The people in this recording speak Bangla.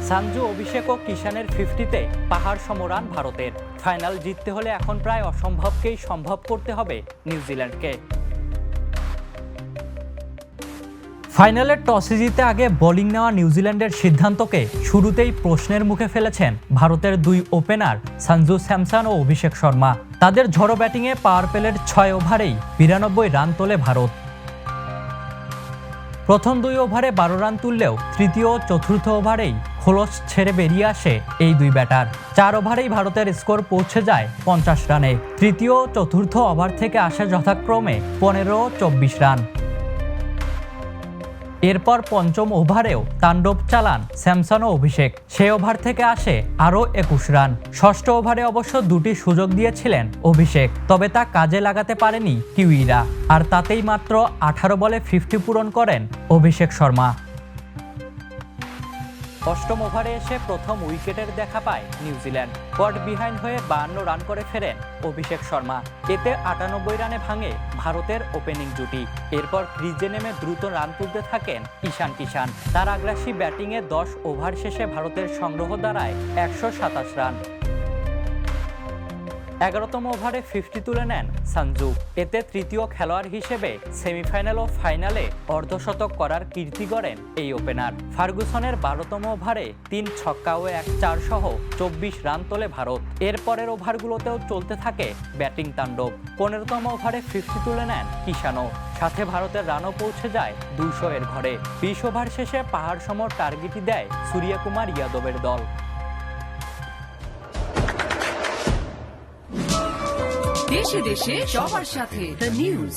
সানজু, অভিষেক ও কিষানের 50-তে পাহাড় সম রান ভারতের। ফাইনাল জিততে হলে এখন প্রায় অসম্ভবকেই সম্ভব করতে হবে নিউজিল্যান্ডকে। ফাইনালের টসে জিতে আগে বোলিং নেওয়া নিউজিল্যান্ডের সিদ্ধান্তকে শুরুতেই প্রশ্নের মুখে ফেলেছেন ভারতের দুই ওপেনার সঞ্জু স্যামসন ও অভিষেক শর্মা। তাদের ঝড়ো ব্যাটিংয়ে পাওয়ার প্লের 6 ওভারেই 92 রান তোলে ভারত। প্রথম 2 ওভারে 12 রান তুললেও তৃতীয় ও চতুর্থ ওভারেই খোলস ছেড়ে বেরিয়ে আসে এই দুই ব্যাটার। 4 ওভারেই ভারতের স্কোর পৌঁছে যায় 50 রানে। তৃতীয় ও চতুর্থ ওভার থেকে আসে যথাক্রমে 15 ও 24 রান। এরপর পঞ্চম ওভারেও তাণ্ডব চালান স্যামসন ও অভিষেক। সেই ওভার থেকে আসে আরও 21 রান। ষষ্ঠ ওভারে অবশ্য দুটি সুযোগ দিয়েছিলেন অভিষেক, তবে তা কাজে লাগাতে পারেনি কিউইরা। আর তাতেই মাত্র 18 বলে 50 পূরণ করেন অভিষেক শর্মা। অষ্টম ওভারে এসে প্রথম উইকেটের দেখা পায় নিউজিল্যান্ড। কট বিহাইন্ড হয়ে 52 রান করে ফেরেন অভিষেক শর্মা। এতে 98 রানে ভাঙে ভারতের ওপেনিং জুটি। এরপর ক্রিজে নেমে দ্রুত রান তুলতে থাকেন ঈশান কিষান। তার আগ্রাসী ব্যাটিংয়ে 10 ওভার শেষে ভারতের সংগ্রহ দাঁড়ায় 127 রান। 11তম ওভারে 50 তুলে নেন সঞ্জু। এতে তৃতীয় খেলোয়াড় হিসেবে সেমিফাইনাল ও ফাইনালে অর্ধশতক করার কীর্তি গড়েন এই ওপেনার। ফার্গুসনের 12তম ওভারে 3 ছক্কা ও 1 চার সহ 24 রান তোলে ভারত। এরপরের ওভারগুলোতেও চলতে থাকে ব্যাটিং তাণ্ডব। 15তম ওভারে 50 তুলে নেন কিষানও। সাথে ভারতের রানও পৌঁছে যায় 200 এর ঘরে। 20 ওভার শেষে পাহাড় সম টার্গেটই দেয় সূর্যকুমার যাদবের দল। দেশে দেশে সবার সাথে দ্য নিউজ।